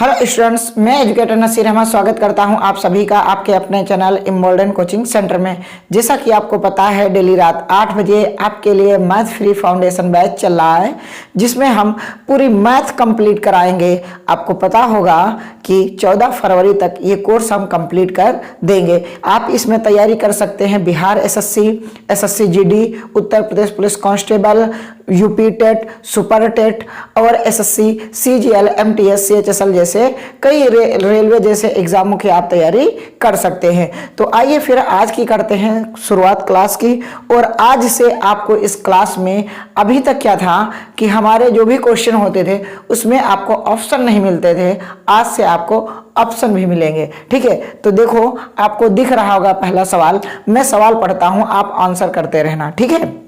Hello students, मैं educator Naseer Ahmad स्वागत करता हूं आप सभी का आपके अपने चैनल इमोल्डन कोचिंग सेंटर में। जैसा कि आपको पता है, डेली रात 8 बजे आपके लिए मैथ फ्री फाउंडेशन बैच चल रहा है, जिसमें हम पूरी मैथ कंप्लीट कराएंगे। आपको पता होगा कि 14 फरवरी तक ये कोर्स हम कंप्लीट कर देंगे। आप इसमें तैयारी कर सकते हैं Bihar SSC GD, Uttar Pradesh police constable, UP TET, super TET और एसएससी सीजीएल, एमटीएस, सीएचएसएल जैसे कई रेलवे जैसे एग्जामों की आप तैयारी कर सकते हैं। तो आइए फिर आज की करते हैं शुरुआत क्लास की। और आज से आपको इस क्लास में अभी तक क्या था कि हमारे जो भी क्वेश्चन होते थे उसमें आपको ऑप्शन नहीं मिलते थे, आज से आपको ऑप्शन भी मिलेंगे। ठीक है, तो देखो आपको दिख रहा होगा पहला सवाल। मैं सवाल पढ़ता हूं, आप आंसर करते रहना। ठीक है,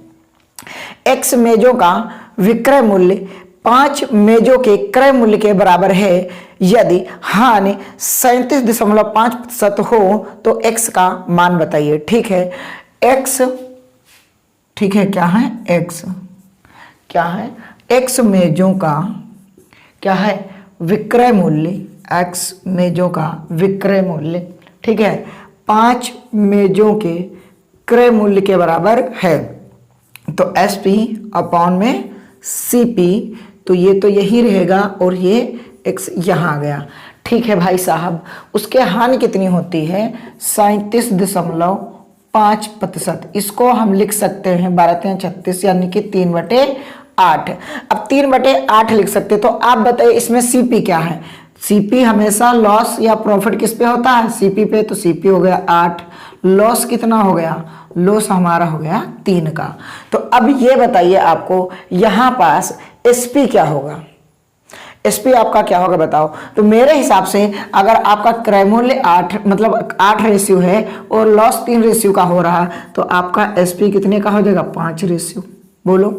एक्स मेजों का विक्रय मूल्य 5 मेजों के क्रय मूल्य के बराबर है। यदि हानि 37.5% हो तो एक्स का मान बताइए। ठीक है, एक्स, ठीक है, क्या है एक्स, क्या है एक्स मेजों का क्या है विक्रय मूल्य, एक्स मेजों का विक्रय मूल्य, ठीक है, 5 मेजों के क्रय मूल्य के बराबर है। तो एस पी अपॉन में सी पी, तो ये तो यही रहेगा और ये एक्स यहाँ आ गया। ठीक है भाई साहब, उसके हानि कितनी होती है 37.5%। इसको हम लिख सकते हैं 12×36 यानी कि 3/8। अब 3/8 लिख सकते, तो आप बताइए इसमें सीपी क्या है। सीपी हमेशा लॉस या प्रॉफिट किस पे होता है, सीपी पे, तो सीपी हो गया 8। लॉस कितना हो गया, लॉस हमारा हो गया 3 का। तो अब ये बताइए आपको यहाँ पास एसपी क्या होगा, एसपी आपका क्या होगा बताओ। तो मेरे हिसाब से अगर आपका क्रय मूल्य 8 मतलब 8 रेशियो है और लॉस 3 रेशियो का हो रहा, तो आपका एसपी कितने का हो जाएगा, 5 रेशियो। बोलो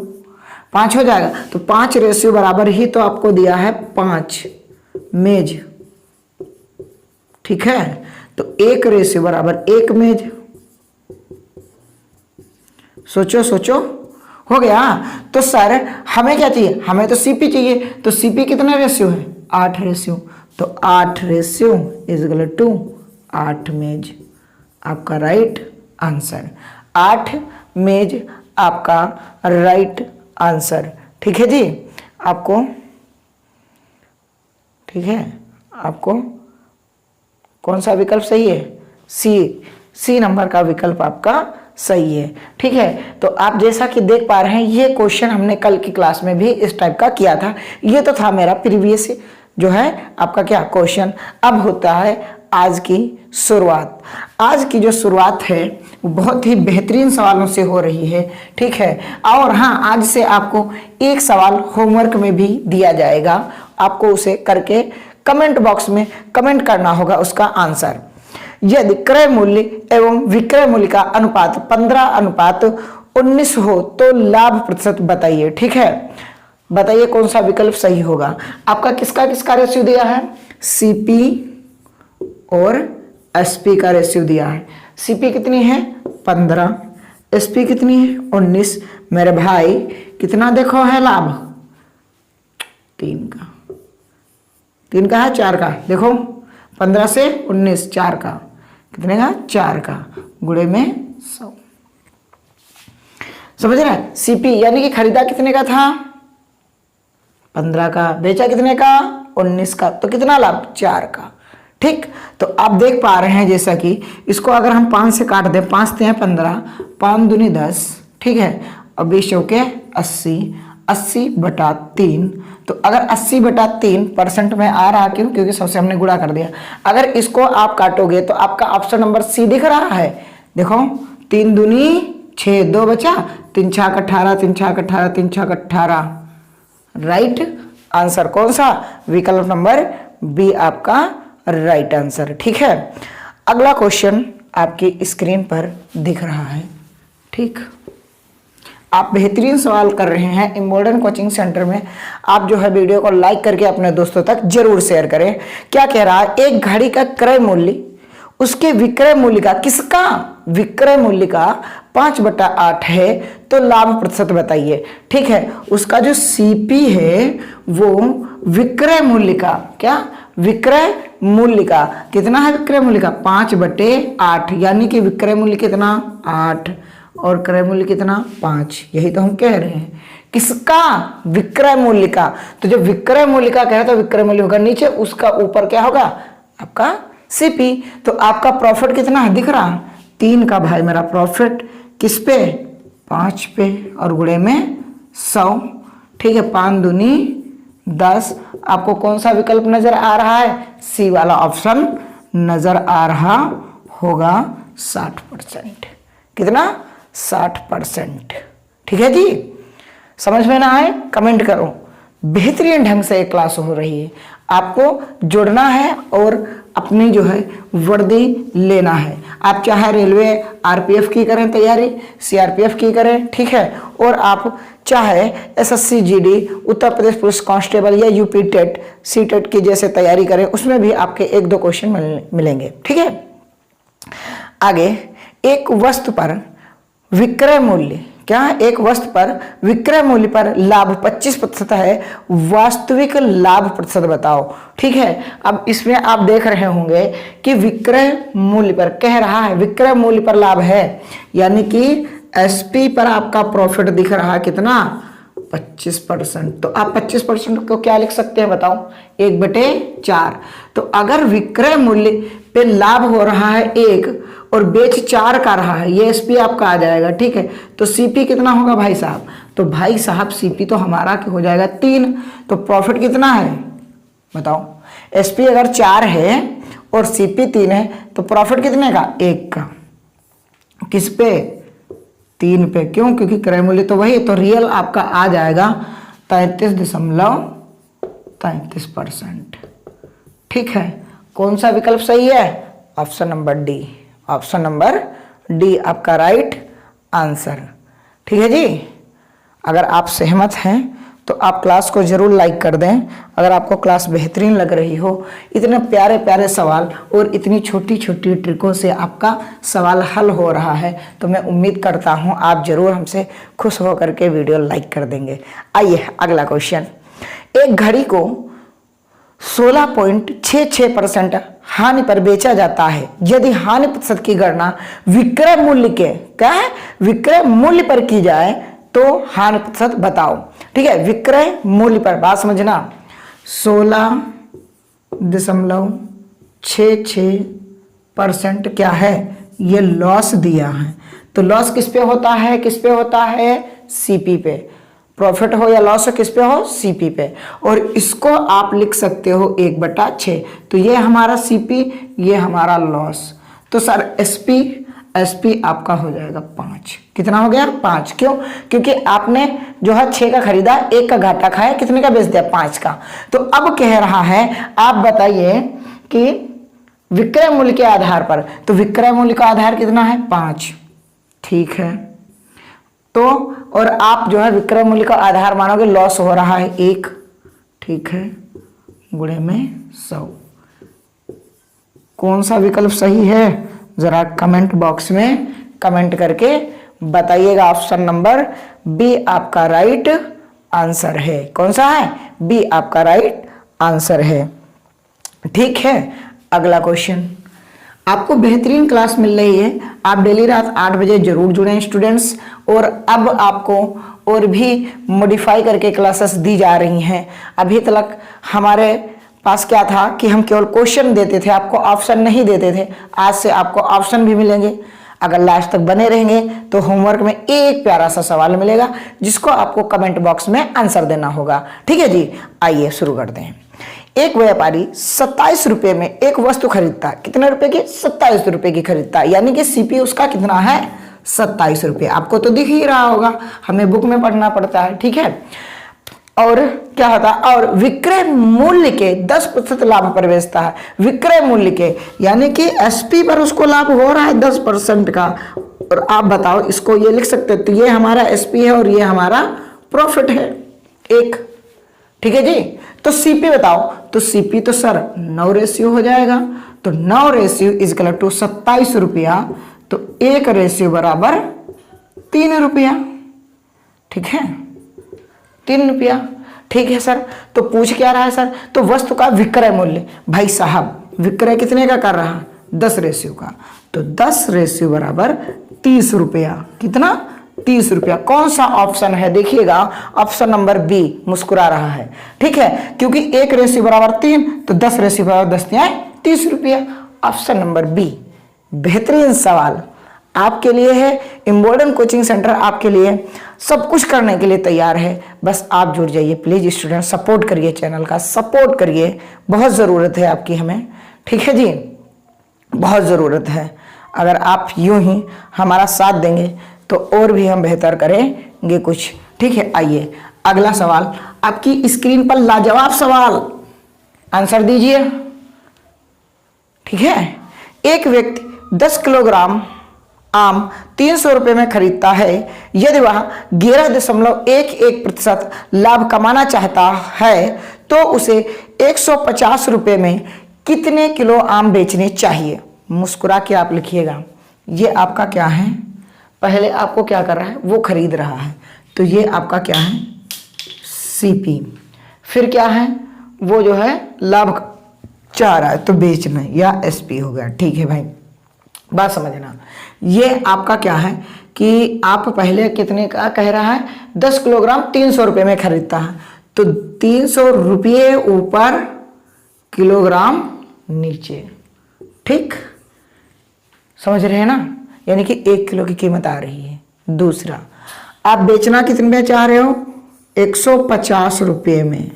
5 हो जाएगा। तो 5 रेशियो बराबर ही तो आपको दिया है 5 मेज। ठीक है, तो 1 रेशियो बराबर 1 मेज। सोचो सोचो, हो गया। तो सर हमें क्या चाहिए, हमें तो सीपी चाहिए। तो सीपी कितना रेशियो है, 8 रेशियो। तो 8 रेशियो इज इक्वल टू 8 मेज, आपका राइट आंसर। 8 मेज आपका राइट आंसर। ठीक है जी, आपको, ठीक है, आपको कौन सा विकल्प सही है, सी नंबर का विकल्प आपका सही है। ठीक है, तो आप जैसा कि देख पा रहे हैं ये क्वेश्चन हमने कल की क्लास में भी इस टाइप का किया था। ये तो था मेरा प्रीवियस जो है आपका क्या क्वेश्चन। अब होता है आज की शुरुआत। आज की जो शुरुआत है वो बहुत ही बेहतरीन सवालों से हो रही है। ठीक है, और हाँ, आज से आपको एक सवाल होमवर्क में भी दिया जाएगा, आपको उसे करके कमेंट बॉक्स में कमेंट करना होगा उसका आंसर। यदि क्रय मूल्य एवं विक्रय मूल्य का अनुपात 15:19 हो तो लाभ प्रतिशत बताइए। ठीक है, बताइए कौन सा विकल्प सही होगा। आपका किसका किसका रेशियो दिया है, सीपी और एसपी का रेशियो दिया है। सीपी कितनी है 15, एसपी कितनी है 19। मेरे भाई कितना देखो है लाभ, 3 का, 3 का है 4 का। देखो 15 से 19, 4 का, कितने का 4 का, गुणे में 100। समझ रहे हैं, सीपी यानी कि खरीदा कितने का था 15 का, बेचा कितने का 19 का, तो कितना लाभ 4 का। ठीक, तो आप देख पा रहे हैं जैसा कि इसको अगर हम 5 से काट दें, 5 से 15, 5 दूनी 10, ठीक है, और 20 चौके 80, 80/3। तो अगर 80/3% में आ रहा, क्यों, क्योंकि सबसे हमने गुणा कर दिया। अगर इसको आप काटोगे तो आपका ऑप्शन नंबर सी दिख रहा है। देखो 3 दूनी 6, 2 बचा, 3 छक 18, 3 छक 18, 3 छक 18। राइट आंसर कौन सा, विकल्प नंबर बी आपका राइट आंसर। ठीक है, अगला क्वेश्चन आपकी स्क्रीन पर दिख रहा है। ठीक, आप बेहतरीन सवाल कर रहे हैं इमोल्डन कोचिंग सेंटर में। आप जो है वीडियो को लाइक करके अपने दोस्तों तक जरूर शेयर करें। क्या कह रहा है, एक घड़ी का क्रय मूल्य उसके विक्रय मूल्य का, किसका विक्रय मूल्य का 5/8 है तो लाभ प्रतिशत बताइए। ठीक है, उसका जो सीपी है वो विक्रय मूल्य का, क्या विक्रय मूल्य का कितना है, विक्रय मूल्य का 5/8, यानी कि विक्रय मूल्य कितना 8 और क्रय मूल्य कितना 5। यही तो हम कह रहे हैं, किसका, विक्रय मूल्य का। तो जब विक्रय मूल्य का कहे तो विक्रय मूल्य होगा नीचे, उसका ऊपर क्या होगा आपका सीपी। तो आपका प्रॉफिट कितना है दिख रहा, 3 का भाई मेरा प्रॉफिट किस पे, 5 पे और गुणे में 100। ठीक है, 5 दूनी 10। आपको कौन सा विकल्प नजर आ रहा है, सी वाला ऑप्शन नजर आ रहा होगा, 60%। कितना, 60%। ठीक है जी, समझ में ना आए कमेंट करो। बेहतरीन ढंग से एक क्लास हो रही है, आपको जुड़ना है और अपनी जो है वर्दी लेना है। आप चाहे रेलवे आरपीएफ की करें तैयारी, सीआरपीएफ की करें, ठीक है, और आप चाहे SSC GD, Uttar Pradesh police constable या यूपी टेट सी टेट की जैसे तैयारी करें, उसमें भी आपके 1-2 क्वेश्चन मिलेंगे। ठीक है, आगे एक वस्तु पर विक्रय मूल्य, क्या एक वस्तु पर विक्रय मूल्य पर लाभ 25% है, वास्तविक लाभ प्रतिशत बताओ। ठीक है, अब इसमें आप देख रहे होंगे कि विक्रय मूल्य पर कह रहा है, विक्रय मूल्य पर लाभ है, यानी कि एसपी पर आपका प्रॉफिट दिख रहा है कितना 25%। तो आप 25% को क्या लिख सकते हैं बताओ, 1/4। तो अगर विक्रय मूल्य पे लाभ हो रहा है 1 और बेच 4 का रहा है, ये एसपी आपका आ जाएगा। ठीक है, तो सीपी कितना होगा भाई साहब, तो भाई साहब सीपी तो हमारा हो जाएगा 3। तो प्रॉफिट कितना है बताओ, एसपी अगर 4 है और सीपी 3 है तो प्रॉफिट कितने का, 1 का। किस पे, 3 पे। क्यों, क्योंकि क्रय मूल्य तो वही, तो रियल आपका आ जाएगा 33.33%। ठीक है, कौन सा विकल्प सही है, option number D, option number D आपका राइट आंसर। ठीक है जी, अगर आप सहमत हैं तो आप क्लास को जरूर लाइक कर दें। अगर आपको क्लास बेहतरीन लग रही हो, इतने प्यारे प्यारे सवाल और इतनी छोटी छोटी ट्रिकों से आपका सवाल हल हो रहा है, तो मैं उम्मीद करता हूं आप जरूर हमसे खुश होकर के वीडियो लाइक कर देंगे। आइए अगला क्वेश्चन, एक घड़ी को 16.66% हानि पर बेचा जाता है, यदि हानि प्रतिशत की गणना विक्रय मूल्य के, क्या है, विक्रय मूल्य पर की जाए तो हानि प्रतिशत बताओ। ठीक है, विक्रय मूल्य पर बात समझना, 16.66% क्या है, ये लॉस दिया है। तो लॉस किस पे होता है, किस पे होता है, सीपी पे। प्रॉफिट हो या लॉस हो किस पे हो, सीपी पे। और इसको आप लिख सकते हो 1/6। तो ये हमारा सीपी, ये हमारा लॉस। तो सर एसपी आपका हो जाएगा 5। कितना हो गया, 5। क्यों, क्योंकि आपने जो है 6 का खरीदा, 1 का घाटा खाया, कितने का बेच दिया, 5 का। तो अब कह रहा है आप बताइए कि विक्रय मूल्य के आधार पर, तो विक्रय मूल्य का आधार कितना है, 5। ठीक है, तो और आप जो है विक्रय मूल्य का आधार मानोगे, लॉस हो रहा है 1। ठीक है, गुणे में 100। कौन सा विकल्प सही है, जरा कमेंट बॉक्स में कमेंट करके बताइएगा। ऑप्शन नंबर बी आपका राइट आंसर है। कौन सा है, बी आपका राइट आंसर है। ठीक है, अगला क्वेश्चन, आपको बेहतरीन क्लास मिल रही है, आप डेली रात 8 बजे जरूर जुड़ें स्टूडेंट्स। और अब आपको और भी मॉडिफाई करके क्लासेस दी जा रही हैं। अभी तक हमारे पास क्या था कि हम केवल क्वेश्चन देते थे, आपको ऑप्शन नहीं देते थे। आज से आपको ऑप्शन भी मिलेंगे। अगर लास्ट तक बने रहेंगे तो होमवर्क में एक प्यारा सा सवाल मिलेगा, जिसको आपको कमेंट बॉक्स में आंसर देना होगा। ठीक है जी, आइए शुरू करते हैं। एक व्यापारी 27 रुपए में एक वस्तु खरीदता है, कितने रुपए की, 27 रुपए की खरीदता है, यानी कि सीपी उसका कितना है, 27 रुपए। आपको तो दिख ही रहा होगा, हमें बुक में पढ़ना पड़ता है। ठीक है, और क्या होता है, और विक्रय मूल्य के 10% लाभ पर बेचता है। विक्रय मूल्य के यानी कि एसपी पर उसको लाभ हो रहा है 10% का। और आप बताओ, इसको ये लिख सकते हो, तो ये हमारा एसपी है और ये हमारा प्रॉफिट है 1। ठीक है जी, तो सीपी बताओ, तो सीपी तो सर 9 रेशियो हो जाएगा। तो 9 रेशियो इज इक्वल टू 27 रुपया, तो 1 रेशियो बराबर 3 रुपया। ठीक है, 3 रुपया। ठीक ठीक है सर। तो पूछ क्या रहा है सर, तो वस्तु का विक्रय मूल्य, भाई साहब विक्रय कितने का कर रहा है, 10 रेशियो का, तो 10 रेशियो बराबर 30 रुपया। कितना, 30 रुपया। कौन सा ऑप्शन है, देखिएगा ऑप्शन नंबर बी, मुस्कुरा रहा है, ठीक है, क्योंकि 1 रेशियो बराबर 3, तो 10 रेशियो बराबर 10 30 रुपया। Option number B. बेहतरीन सवाल आपके लिए है। इम्बोर्डन कोचिंग सेंटर आपके लिए सब कुछ करने के लिए तैयार है, बस आप जुड़ जाइए प्लीज स्टूडेंट, सपोर्ट करिए, चैनल का सपोर्ट करिए, बहुत ज़रूरत है आपकी हमें, ठीक है जी, बहुत ज़रूरत है। अगर आप यूं ही हमारा साथ देंगे तो और भी हम बेहतर करेंगे कुछ, ठीक है। आइए अगला सवाल आपकी स्क्रीन पर, लाजवाब सवाल, आंसर दीजिए, ठीक है। एक व्यक्ति 10 किलोग्राम आम 300 रुपये में खरीदता है। यदि वह 11.11% लाभ कमाना चाहता है तो उसे 150 रुपये में कितने किलो आम बेचने चाहिए। मुस्कुरा के आप लिखिएगा। ये आपका क्या है, पहले आपको क्या कर रहा है, वो खरीद रहा है, तो ये आपका क्या है, सीपी। फिर क्या है, वो जो है लाभ चाह रहा है तो बेचना, या एसपी हो गया, ठीक है भाई, बात समझना। ये आपका क्या है कि आप पहले कितने का कह रहा है, 10 किलोग्राम 300 रुपये में खरीदता है, तो 300 रुपये ऊपर किलोग्राम नीचे, ठीक, समझ रहे हैं ना, यानी कि 1 किलो की कीमत आ रही है। दूसरा, आप बेचना कितने में चाह रहे हो, 150 रुपये में,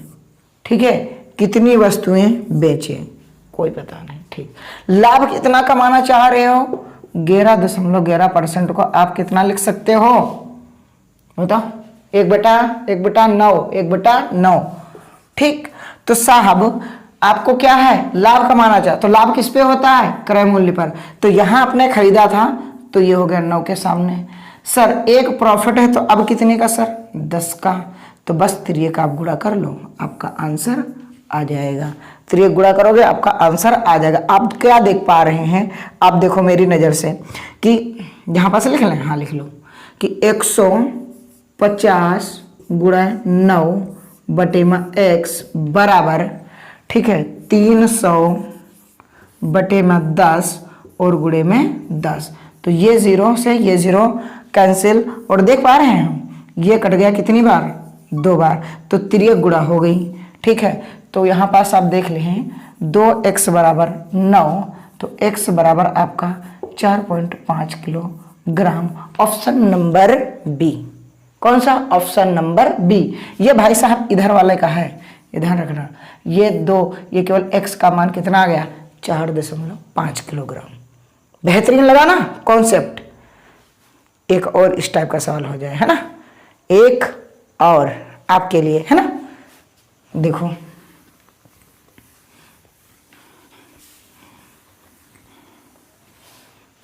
ठीक है, कितनी वस्तुएं बेचें कोई पता नहीं, ठीक। लाभ कितना कमाना चाह रहे हो, 11.11% को आप कितना लिख सकते हो, बताओ, 1/9, ठीक। तो साहब आपको क्या है, लाभ कमाना चाह, तो लाभ किस पे होता है, क्रय मूल्य पर, तो यहां आपने खरीदा था तो ये हो गया 9 के सामने। सर एक प्रॉफिट है तो अब कितने का सर, 10 का, तो बस 3 का आप गुणा कर लो, आपका आंसर आ जाएगा। 3 गुणा करोगे आपका आंसर आ जाएगा। आप क्या देख पा रहे हैं, आप देखो मेरी नज़र से कि यहाँ पास लिख लें, हाँ लिख लो कि 150 गुणा 9 बटे में x बराबर, ठीक है, 300 बटे में 10 और गुणे में 10, तो ये 0 से ये 0 कैंसिल, और देख पा रहे हैं हम ये कट गया कितनी बार, 2 बार, तो 3 गुणा हो गई, ठीक है। तो यहाँ पास आप देख लें 2x बराबर 9, तो x बराबर आपका 4.5 किलोग्राम। Option number B. कौन सा, ऑप्शन नंबर बी। ये भाई साहब इधर वाले का है, ध्यान रखना, ये 2, ये केवल x का मान कितना आ गया, 4.5 किलोग्राम। बेहतरीन लगा ना कॉन्सेप्ट। एक और इस टाइप का सवाल हो जाए, है ना, एक और आपके लिए, है ना, देखो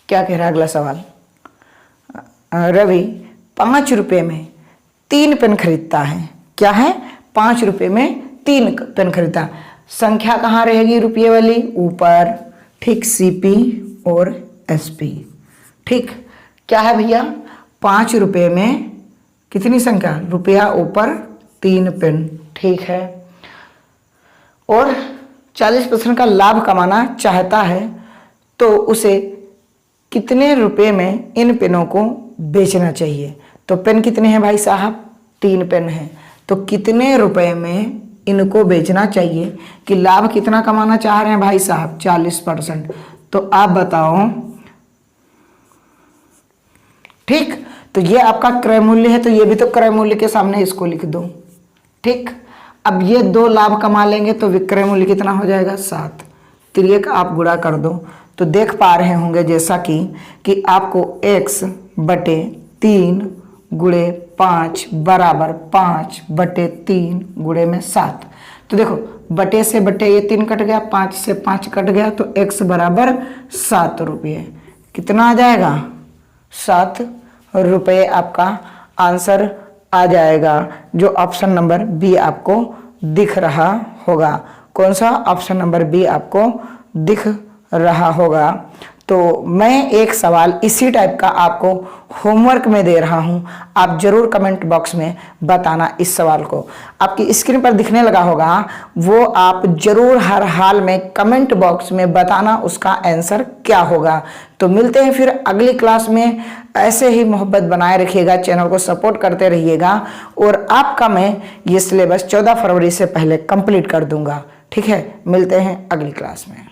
क्या कह रहा है अगला सवाल। रवि 5 रुपये में 3 पेन खरीदता है। क्या है, 5 रुपये में 3 पेन खरीदता है। संख्या कहाँ रहेगी, रुपये वाली ऊपर, ठीक, सीपी और एसपी, ठीक। क्या है भैया, 5 रुपये में कितनी संख्या, रुपया ऊपर 3 पेन, ठीक है, और 40% का लाभ कमाना चाहता है तो उसे कितने रुपए में इन पेनों को बेचना चाहिए। तो पेन कितने हैं भाई साहब, 3 पेन हैं, तो कितने रुपए में इनको बेचना चाहिए कि लाभ कितना कमाना चाह रहे हैं भाई साहब, 40%। तो आप बताओ, ठीक। तो ये आपका क्रय मूल्य है, तो ये भी तो क्रय मूल्य के सामने इसको लिख दो, ठीक। अब ये 2 लाभ कमा लेंगे तो विक्रय मूल्य कितना हो जाएगा, 7। 3 का आप गुणा कर दो, तो देख पा रहे होंगे जैसा कि आपको x बटे 3 गुणे 5 बराबर 5 बटे 3 गुणे में 7। तो देखो बटे से बटे ये 3 कट गया, 5 से 5 कट गया, तो x बराबर 7 रुपये। कितना आ जाएगा, 7 रुपये आपका आंसर आ जाएगा, जो ऑप्शन नंबर बी आपको दिख रहा होगा। कौन सा, ऑप्शन नंबर बी आपको दिख रहा होगा। तो मैं एक सवाल इसी टाइप का आपको होमवर्क में दे रहा हूं, आप जरूर कमेंट बॉक्स में बताना इस सवाल को। आपकी स्क्रीन पर दिखने लगा होगा, वो आप जरूर हर हाल में कमेंट बॉक्स में बताना उसका आंसर क्या होगा। तो मिलते हैं फिर अगली क्लास में। ऐसे ही मोहब्बत बनाए रखिएगा, चैनल को सपोर्ट करते रहिएगा, और आपका मैं ये सिलेबस 14 फरवरी से पहले कंप्लीट कर दूंगा। ठीक है, मिलते हैं अगली क्लास में।